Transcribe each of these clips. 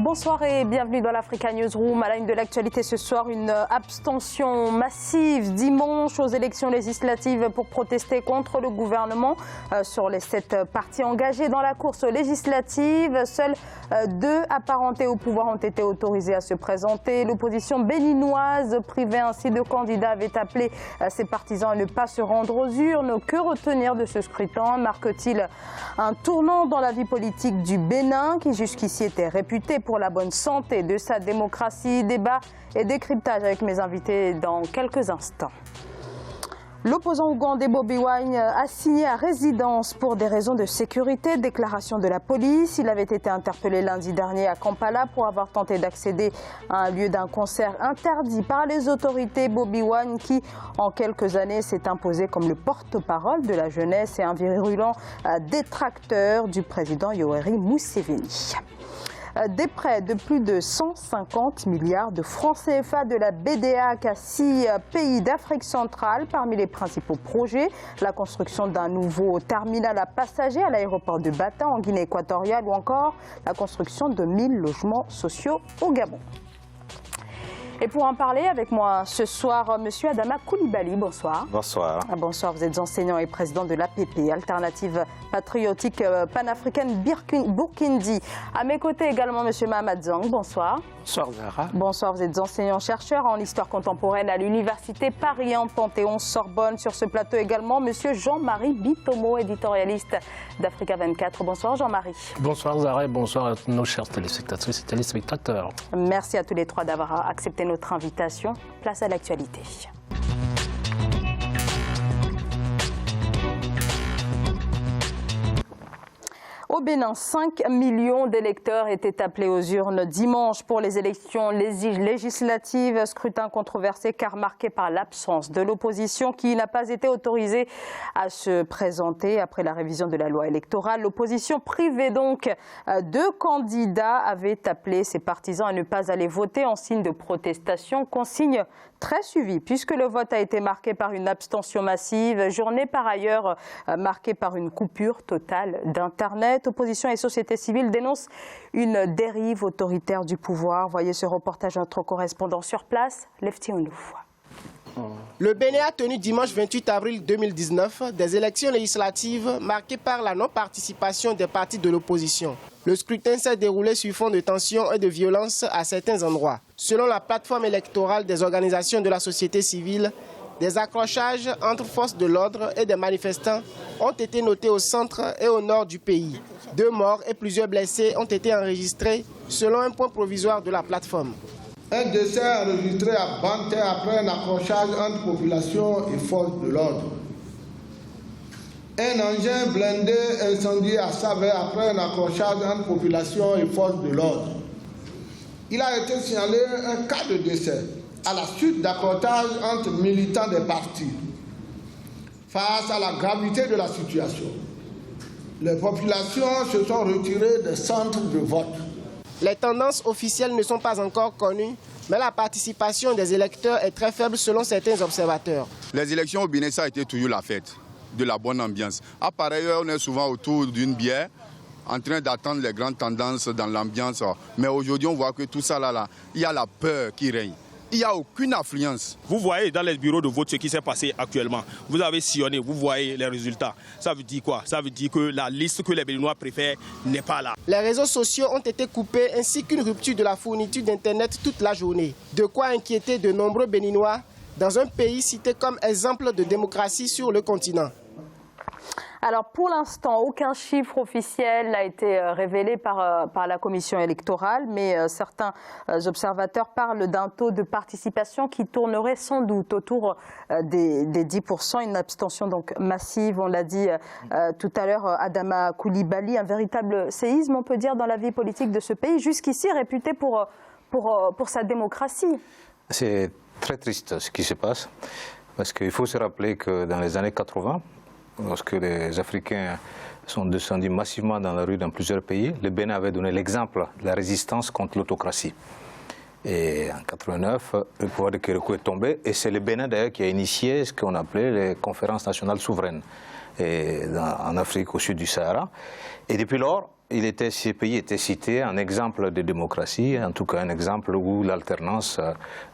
Bonsoir et bienvenue dans l'Africa Newsroom. À la une de l'actualité ce soir, une abstention massive dimanche aux élections législatives pour protester contre le gouvernement. Sur les 7 partis engagés dans la course législative, seuls 2 apparentés au pouvoir ont été autorisés à se présenter. L'opposition béninoise, privée ainsi de candidats, avait appelé ses partisans à ne pas se rendre aux urnes. Que retenir de ce scrutin? Marque-t-il un tournant dans la vie politique du Bénin, qui jusqu'ici était réputé pour la bonne santé de sa démocratie? Débat et décryptage avec mes invités dans quelques instants. L'opposant ougandais Bobi Wine a signé à résidence pour des raisons de sécurité. Déclaration de la police. Il avait été interpellé lundi dernier à Kampala pour avoir tenté d'accéder à un lieu d'un concert interdit par les autorités. Bobi Wine qui, en quelques années, s'est imposé comme le porte-parole de la jeunesse et un virulent détracteur du président Yoweri Museveni. Des prêts de plus de 150 milliards de francs CFA de la BDAC à 6 pays d'Afrique centrale. Parmi les principaux projets, la construction d'un nouveau terminal à passagers à l'aéroport de Bata en Guinée équatoriale ou encore la construction de 1000 logements sociaux au Gabon. Et pour en parler avec moi ce soir, Monsieur Adama Coulibaly, bonsoir. Bonsoir. Bonsoir, vous êtes enseignant et président de l'APP, Alternative Patriotique Panafricaine Burkindi. À mes côtés également, Monsieur Mahamad Zang, bonsoir. Bonsoir Zahra. Bonsoir, vous êtes enseignant-chercheur en histoire contemporaine à l'Université Paris 1 Panthéon-Sorbonne. Sur ce plateau également, Monsieur Jean-Marie Bitomo, éditorialiste d'Africa 24. Bonsoir Jean-Marie. Bonsoir Zahra et bonsoir à nos chers téléspectatrices et téléspectateurs. Merci à tous les trois d'avoir accepté notre invitation. Place à l'actualité. Au Bénin, 5 millions d'électeurs étaient appelés aux urnes dimanche pour les élections législatives. Scrutin controversé car marqué par l'absence de l'opposition qui n'a pas été autorisée à se présenter après la révision de la loi électorale. L'opposition privée donc de candidats avait appelé ses partisans à ne pas aller voter en signe de protestation. Consigne très suivie puisque le vote a été marqué par une abstention massive. Journée par ailleurs marquée par une coupure totale d'Internet. Opposition et société civile dénoncent une dérive autoritaire du pouvoir. Voyez ce reportage de notre correspondant sur place, Lefti Onouf. Le Bénin a tenu dimanche 28 avril 2019 des élections législatives marquées par la non-participation des partis de l'opposition. Le scrutin s'est déroulé sur fond de tensions et de violence à certains endroits. Selon la plateforme électorale des organisations de la société civile, des accrochages entre forces de l'ordre et des manifestants ont été notés au centre et au nord du pays. 2 morts et plusieurs blessés ont été enregistrés selon un point provisoire de la plateforme. Un décès enregistré à Banté après un accrochage entre population et forces de l'ordre. Un engin blindé incendié à Savé après un accrochage entre population et forces de l'ordre. Il a été signalé un cas de décès à la suite d'accrochages entre militants des partis. Face à la gravité de la situation, les populations se sont retirées des centres de vote. Les tendances officielles ne sont pas encore connues, mais la participation des électeurs est très faible selon certains observateurs. Les élections au Bénin, ça a été toujours la fête, de la bonne ambiance. À pareille heure, on est souvent autour d'une bière, en train d'attendre les grandes tendances dans l'ambiance. Mais aujourd'hui, on voit que tout ça, il y a la peur qui règne. Il n'y a aucune affluence. Vous voyez dans les bureaux de vote ce qui s'est passé actuellement. Vous avez sillonné, vous voyez les résultats. Ça veut dire quoi? Ça veut dire que la liste que les Béninois préfèrent n'est pas là. Les réseaux sociaux ont été coupés ainsi qu'une rupture de la fourniture d'Internet toute la journée. De quoi inquiéter de nombreux Béninois dans un pays cité comme exemple de démocratie sur le continent. Alors pour l'instant, aucun chiffre officiel n'a été révélé par la commission électorale, mais certains observateurs parlent d'un taux de participation qui tournerait sans doute autour des 10%, une abstention donc massive, on l'a dit tout à l'heure, Adama Coulibaly, un véritable séisme, on peut dire, dans la vie politique de ce pays, jusqu'ici réputé pour sa démocratie. C'est très triste ce qui se passe, parce qu'il faut se rappeler que dans les années 80, lorsque les Africains sont descendus massivement dans la rue dans plusieurs pays, le Bénin avait donné l'exemple de la résistance contre l'autocratie. Et en 89, le pouvoir de Kérékou est tombé. Et c'est le Bénin d'ailleurs qui a initié ce qu'on appelait les conférences nationales souveraines en Afrique au sud du Sahara. Et depuis lors, ces pays étaient cités en exemple de démocratie, en tout cas un exemple où l'alternance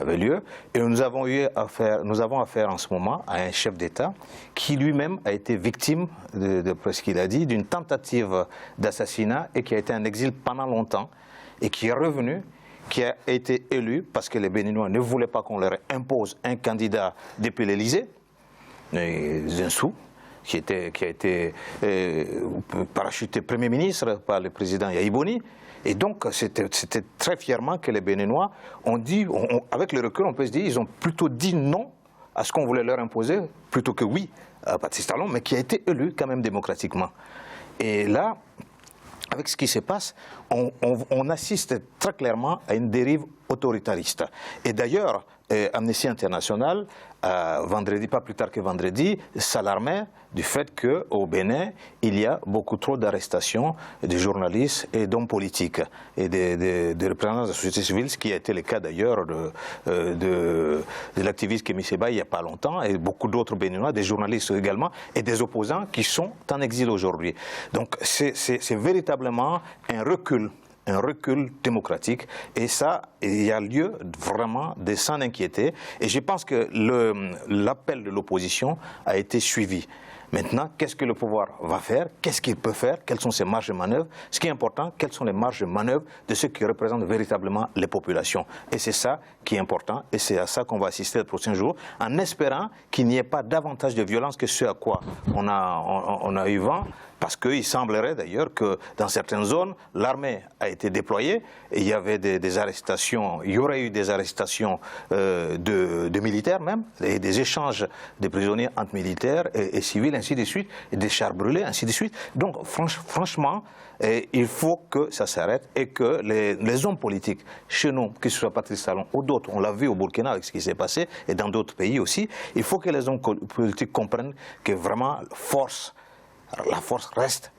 avait lieu. Et nous avons affaire en ce moment à un chef d'État qui lui-même a été victime, d'après ce qu'il a dit, d'une tentative d'assassinat et qui a été en exil pendant longtemps et qui est revenu, qui a été élu parce que les Béninois ne voulaient pas qu'on leur impose un candidat depuis l'Élysée, Zinsou, qui a été parachuté Premier ministre par le président Yaïboni. Et donc, c'était très fièrement que les Béninois ont dit, avec le recul, on peut se dire, ils ont plutôt dit non à ce qu'on voulait leur imposer, plutôt que oui à Patrice Talon, mais qui a été élu quand même démocratiquement. Et là, avec ce qui se passe, on assiste très clairement à une dérive autoritariste. Et d'ailleurs, Amnesty International, vendredi, pas plus tard que vendredi, s'alarmait du fait qu'au Bénin, il y a beaucoup trop d'arrestations de journalistes et d'hommes politiques et de représentants de la société civile, ce qui a été le cas d'ailleurs de l'activiste Kémy Séba il n'y a pas longtemps, et beaucoup d'autres Béninois, des journalistes également, et des opposants qui sont en exil aujourd'hui. Donc c'est véritablement un recul démocratique, et ça, il y a lieu vraiment de s'en inquiéter, et je pense que l'appel de l'opposition a été suivi. Maintenant, qu'est-ce que le pouvoir va faire? Qu'est-ce qu'il peut faire? Quelles sont ses marges de manœuvre? Ce qui est important, quelles sont les marges de manœuvre de ceux qui représentent véritablement les populations? Et c'est ça qui est important, et c'est à ça qu'on va assister les prochains jours, en espérant qu'il n'y ait pas davantage de violence que ce à quoi on a eu vent, parce qu'il semblerait d'ailleurs que dans certaines zones, l'armée a été déployée, et il y avait des arrestations, il y aurait eu des arrestations de militaires même, et des échanges de prisonniers entre militaires et civils, ainsi de suite, et des chars brûlés, ainsi de suite. Donc franchement, il faut que ça s'arrête, et que les hommes politiques, chez nous, que ce soit Patrice Talon ou d'autres, on l'a vu au Burkina avec ce qui s'est passé, et dans d'autres pays aussi, il faut que les hommes politiques comprennent que vraiment la force reste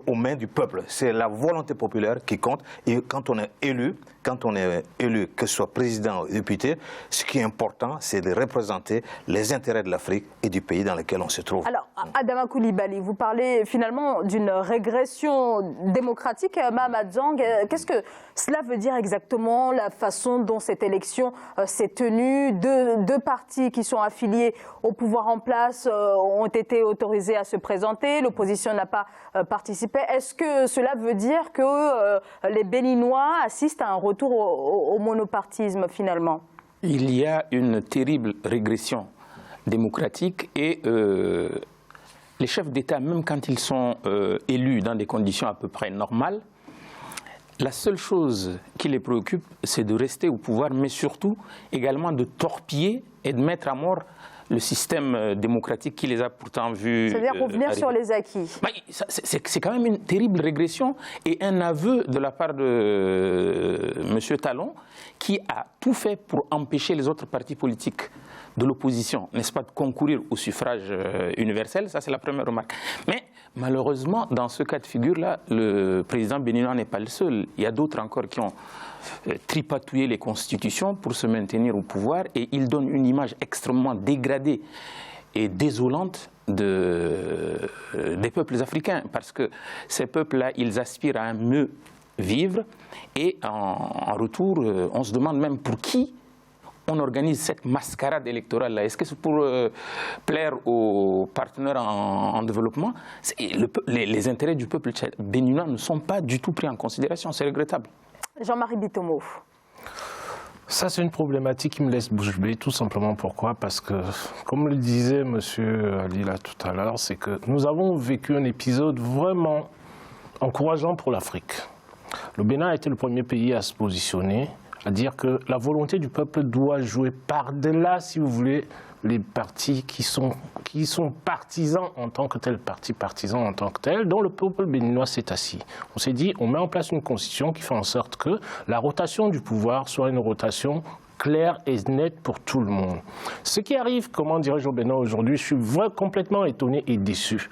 aux mains du peuple. C'est la volonté populaire qui compte. Et quand on est élu, que ce soit président ou député, ce qui est important, c'est de représenter les intérêts de l'Afrique et du pays dans lequel on se trouve. Alors, Adama Coulibaly, vous parlez finalement d'une régression démocratique. Mahamat Zhang, qu'est-ce que cela veut dire exactement, la façon dont cette élection s'est tenue? Deux partis qui sont affiliés au pouvoir en place ont été autorisés à se présenter. L'opposition n'a pas participé. Est-ce que cela veut dire que les Béninois assistent à un retour au monopartisme finalement? Il y a une terrible régression démocratique, et les chefs d'État, même quand ils sont élus dans des conditions à peu près normales, la seule chose qui les préoccupe, c'est de rester au pouvoir, mais surtout également de torpiller et de mettre à mort le système démocratique qui les a pourtant vus. C'est-à-dire revenir sur les acquis. C'est quand même une terrible régression, et un aveu de la part de M. Talon, qui a tout fait pour empêcher les autres partis politiques de l'opposition, n'est-ce pas, de concourir au suffrage universel. Ça, c'est la première remarque. Mais malheureusement, dans ce cas de figure-là, le président béninois n'est pas le seul. Il y a d'autres encore qui ont tripatouillé les constitutions pour se maintenir au pouvoir, et ils donnent une image extrêmement dégradée et désolante des peuples africains, parce que ces peuples-là, ils aspirent à un mieux vivre, et en retour, on se demande même pour qui on organise cette mascarade électorale-là. Est-ce que c'est pour plaire aux partenaires en développement? Les intérêts du peuple béninois ne sont pas du tout pris en considération, c'est regrettable. Jean-Marie Bitomo. Ça, c'est une problématique qui me laisse bouche bée, tout simplement. Pourquoi? Parce que, comme le disait M. Ali là tout à l'heure, c'est que nous avons vécu un épisode vraiment encourageant pour l'Afrique. Le Bénin a été le premier pays à se positionner, à dire que la volonté du peuple doit jouer par-delà, si vous voulez, les partis qui sont partisans en tant que tels, partis partisans en tant que tels, dont le peuple béninois s'est assis. On s'est dit, on met en place une constitution qui fait en sorte que la rotation du pouvoir soit une rotation clair et net pour tout le monde. Ce qui arrive, comment dirais-je, au Bénin aujourd'hui, je suis complètement étonné et déçu.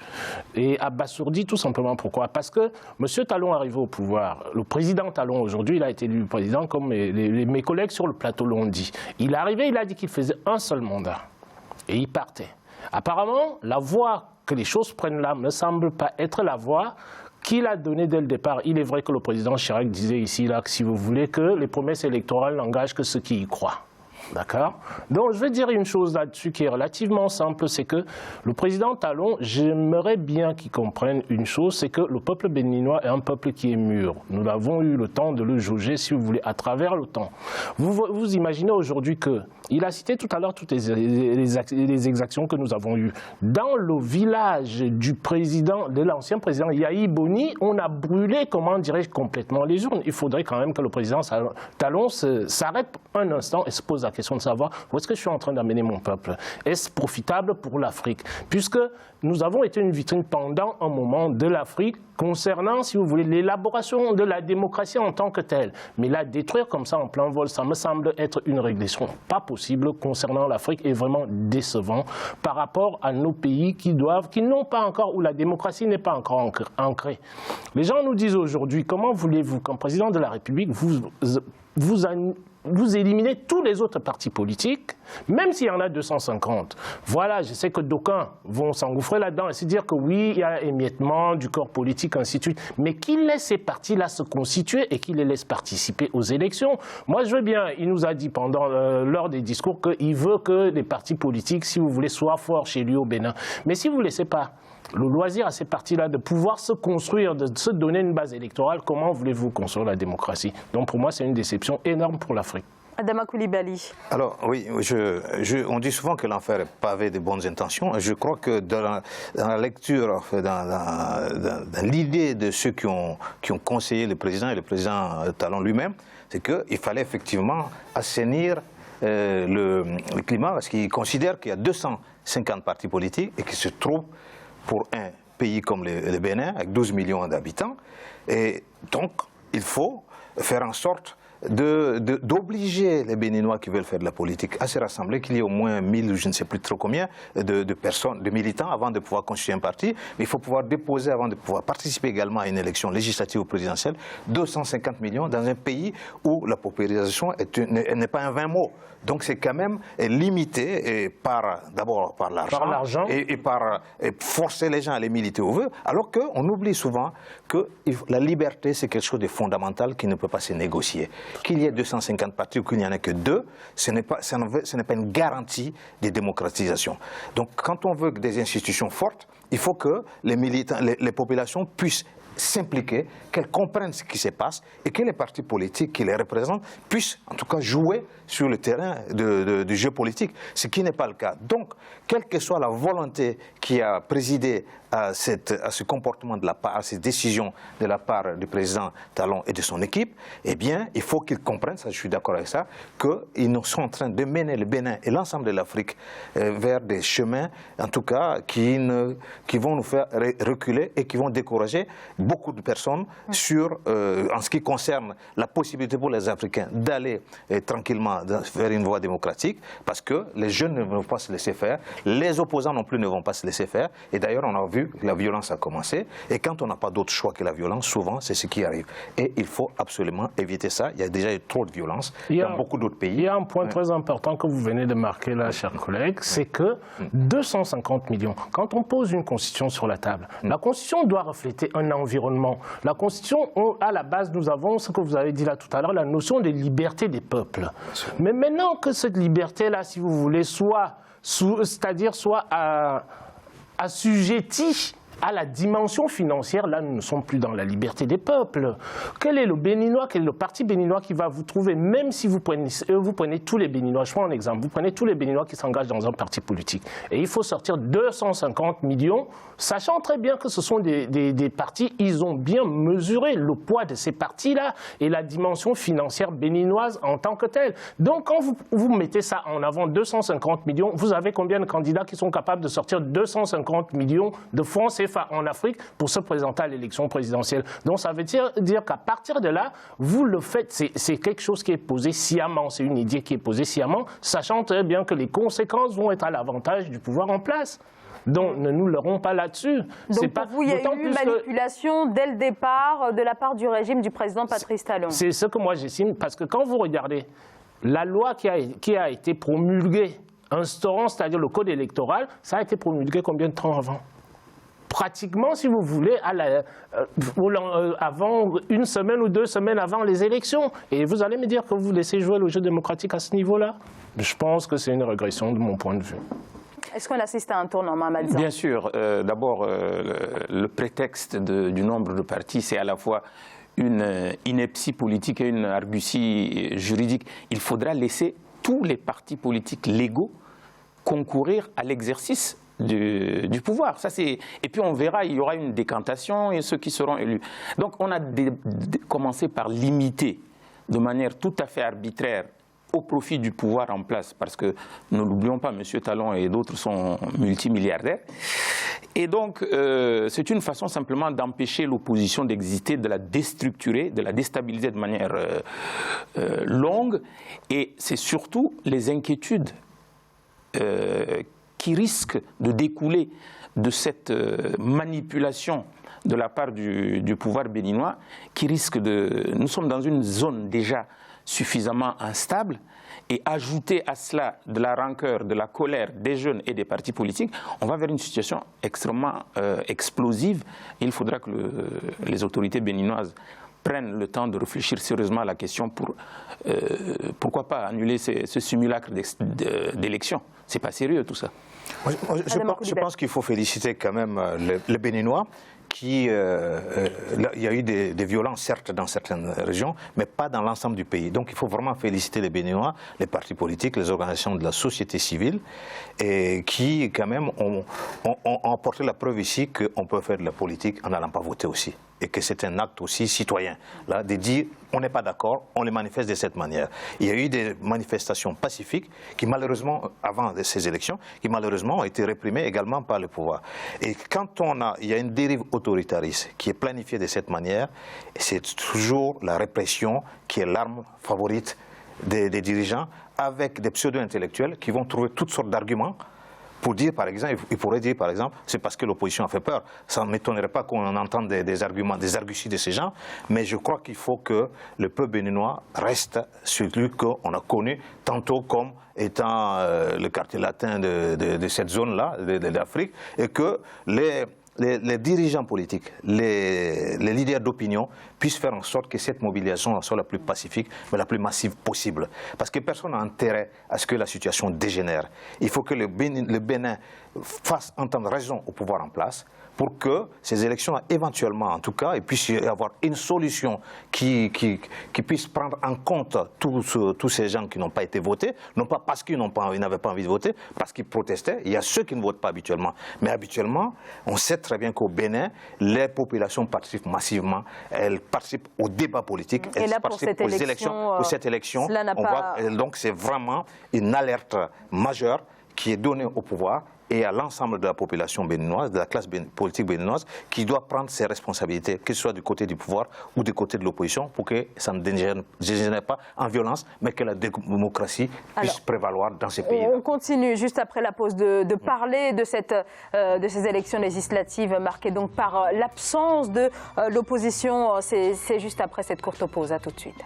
Et abasourdi, tout simplement. Pourquoi? Parce que M. Talon arrivé au pouvoir, le président Talon aujourd'hui, il a été élu président, comme mes collègues sur le plateau l'ont dit. Il est arrivé, il a dit qu'il faisait un seul mandat. Et il partait. Apparemment, la voie que les choses prennent là ne semble pas être la voie qu'il a donnée dès le départ. Il est vrai que le président Chirac disait ici, là, que si vous voulez, que les promesses électorales n'engagent que ceux qui y croient. D'accord? Donc, je vais dire une chose là-dessus qui est relativement simple, c'est que le président Talon, j'aimerais bien qu'il comprenne une chose, c'est que le peuple béninois est un peuple qui est mûr. Nous avons eu le temps de le jauger, si vous voulez, à travers le temps. Vous imaginez aujourd'hui qu'il a cité tout à l'heure toutes les exactions que nous avons eues. Dans le village du président, de l'ancien président Yahi Boni, on a brûlé, comment dirais-je, complètement les urnes. Il faudrait quand même que le président Talon s'arrête un instant et se pose la question de savoir où est-ce que je suis en train d'amener mon peuple. Est-ce profitable pour l'Afrique? Puisque nous avons été une vitrine pendant un moment de l'Afrique concernant, si vous voulez, l'élaboration de la démocratie en tant que telle. Mais la détruire comme ça en plein vol, ça me semble être une régression pas possible concernant l'Afrique et vraiment décevant par rapport à nos pays qui n'ont pas encore, où la démocratie n'est pas encore ancrée. Les gens nous disent aujourd'hui, comment voulez-vous qu'un président de la République vous éliminez tous les autres partis politiques, même s'il y en a 250. Voilà, je sais que d'aucuns vont s'engouffrer là-dedans et se dire que oui, il y a émiettement du corps politique, ainsi de suite, mais qu'il laisse ces partis-là se constituer et qu'il les laisse participer aux élections. Moi, je veux bien, il nous a dit lors des discours qu'il veut que les partis politiques, si vous voulez, soient forts chez lui au Bénin. Mais si vous ne laissez pas le loisir à ces partis-là de pouvoir se construire, de se donner une base électorale, comment voulez-vous construire la démocratie? Donc pour moi, c'est une déception énorme pour l'Afrique. Adama Coulibaly. Alors oui, on dit souvent que l'enfer est pavé de bonnes intentions. Je crois que dans la lecture, dans l'idée de ceux qui ont conseillé le président et le président Talon lui-même, c'est qu'il fallait effectivement assainir le climat, parce qu'il considère qu'il y a 250 partis politiques et qu'ils se trouvent pour un pays comme le Bénin, avec 12 millions d'habitants. Et donc, il faut faire en sorte d'obliger les Béninois qui veulent faire de la politique à se rassembler, qu'il y ait au moins 1000 ou je ne sais plus trop combien de personnes, de militants avant de pouvoir constituer un parti. Mais il faut pouvoir déposer, avant de pouvoir participer également à une élection législative ou présidentielle, 250 millions dans un pays où la paupérisation n'est pas un vain mot. Donc c'est quand même limité d'abord par l'argent et par forcer les gens à les militer où veut, alors qu'on oublie souvent que la liberté c'est quelque chose de fondamental qui ne peut pas se négocier. Qu'il y ait 250 partis ou qu'il n'y en ait que 2, ce n'est pas une garantie de démocratisation. Donc quand on veut des institutions fortes, il faut que les militants, les populations puissent s'impliquer, qu'elles comprennent ce qui se passe et que les partis politiques qui les représentent puissent en tout cas jouer sur le terrain du jeu politique, ce qui n'est pas le cas. Donc, quelle que soit la volonté qui a présidé à ce comportement de la part, à ces décisions de la part du président Talon et de son équipe, eh bien, il faut qu'ils comprennent, ça je suis d'accord avec ça, qu'ils sont en train de mener le Bénin et l'ensemble de l'Afrique vers des chemins, en tout cas, qui vont nous faire reculer et qui vont décourager beaucoup de personnes en ce qui concerne la possibilité pour les Africains d'aller tranquillement vers une voie démocratique, parce que les jeunes ne vont pas se laisser faire, les opposants non plus ne vont pas se laisser faire, et d'ailleurs on a vu que la violence a commencé, et quand on n'a pas d'autre choix que la violence, souvent c'est ce qui arrive. Et il faut absolument éviter ça, il y a déjà eu trop de violence dans beaucoup d'autres pays. Il y a un point très important que vous venez de marquer là, chers collègues, c'est que 250 millions, quand on pose une constitution sur la table, la constitution doit refléter un environnement. La constitution, à la base, nous avons, ce que vous avez dit là tout à l'heure, la notion de liberté des peuples. Mais maintenant que cette liberté-là, si vous voulez, soit assujettie à la dimension financière, là, nous ne sommes plus dans la liberté des peuples. Quel est le Béninois, quel est le parti béninois qui va vous trouver, même si vous prenez tous les Béninois, je prends un exemple, vous prenez tous les Béninois qui s'engagent dans un parti politique, et il faut sortir 250 millions, sachant très bien que ce sont des partis, ils ont bien mesuré le poids de ces partis-là et la dimension financière béninoise en tant que telle. Donc, quand vous mettez ça en avant, 250 millions, vous avez combien de candidats qui sont capables de sortir 250 millions de francs CFA? en Afrique pour se présenter à l'élection présidentielle. Donc ça veut dire qu'à partir de là, vous le faites, c'est quelque chose qui est posé sciemment, c'est une idée qui est posée sciemment, sachant très bien que les conséquences vont être à l'avantage du pouvoir en place. Donc ne nous leurrons pas là-dessus. Donc pour vous, il y a eu manipulation dès le départ de la part du régime du président Patrice Talon. C'est ce que moi j'estime, parce que quand vous regardez la loi qui a été promulguée, instaurant, c'est-à-dire le code électoral, ça a été promulgué combien de temps avant? Pratiquement, si vous voulez, avant une semaine ou 2 semaines avant les élections. Et vous allez me dire que vous laissez jouer le jeu démocratique à ce niveau-là? Je pense que c'est une régression de mon point de vue. Est-ce qu'on assiste à un tournant, Mamadzan? Bien sûr. D'abord, le prétexte du nombre de partis, c'est à la fois une ineptie politique et une argutie juridique. Il faudra laisser tous les partis politiques légaux concourir à l'exercice du pouvoir. Et puis on verra, il y aura une décantation et ceux qui seront élus. Donc on a commencé par limiter de manière tout à fait arbitraire au profit du pouvoir en place, parce que, ne l'oublions pas, M. Talon et d'autres sont multimilliardaires. Et donc, c'est une façon simplement d'empêcher l'opposition d'exister, de la déstructurer, de la déstabiliser de manière longue. Et c'est surtout les inquiétudes qui risquent de découler de cette manipulation de la part du pouvoir béninois, qui risque de... Nous sommes dans une zone déjà suffisamment instable, et ajouter à cela de la rancœur, de la colère des jeunes et des partis politiques, on va vers une situation extrêmement explosive. Et il faudra que les autorités béninoises prennent le temps de réfléchir sérieusement à la question pour, pourquoi pas, annuler ce simulacre d'élection. C'est pas sérieux tout ça. Je pense qu'il faut féliciter quand même les Béninois. Il y a eu des violences, certes, dans certaines régions, mais pas dans l'ensemble du pays. Donc il faut vraiment féliciter les Béninois, les partis politiques, les organisations de la société civile, et qui, quand même, ont apporté la preuve ici qu'on peut faire de la politique en n'allant pas voter aussi. Et que c'est un acte aussi citoyen, là, de dire on n'est pas d'accord, on les manifeste de cette manière. Il y a eu des manifestations pacifiques qui, malheureusement, avant ces élections, qui malheureusement ont été réprimées également par le pouvoir. Et quand il y a une dérive autoritariste qui est planifiée de cette manière, c'est toujours la répression qui est l'arme favorite des dirigeants, avec des pseudo-intellectuels qui vont trouver toutes sortes d'arguments pour dire, par exemple, il pourrait dire, par exemple, c'est parce que l'opposition a fait peur. Ça ne m'étonnerait pas qu'on entende des arguments, des arguties de ces gens, mais je crois qu'il faut que le peuple béninois reste celui qu'on a connu tantôt comme étant le quartier latin de cette zone-là, de l'Afrique, et que les dirigeants politiques, les leaders d'opinion puissent faire en sorte que cette mobilisation soit la plus pacifique, mais la plus massive possible. Parce que personne n'a intérêt à ce que la situation dégénère. Il faut que le Bénin fasse entendre raison au pouvoir en place pour que ces élections, éventuellement en tout cas, il puisse y avoir une solution qui puisse prendre en compte tous ces gens qui n'ont pas été votés, non pas parce qu'ils n'avaient pas envie de voter, parce qu'ils protestaient. Il y a ceux qui ne votent pas habituellement. Mais habituellement, on sait très bien qu'au Bénin, les populations participent massivement, elles participent au débat politique, elles participent aux élections. Pour cette élection, donc c'est vraiment une alerte majeure qui est donnée au pouvoir et à l'ensemble de la population béninoise, de la classe politique béninoise, qui doit prendre ses responsabilités, que ce soit du côté du pouvoir ou du côté de l'opposition, pour que ça ne dégénère pas en violence, mais que la démocratie puisse prévaloir dans ces pays. On continue juste après la pause de parler de ces élections législatives marquées donc par l'absence de l'opposition. C'est juste après cette courte pause. À tout de suite.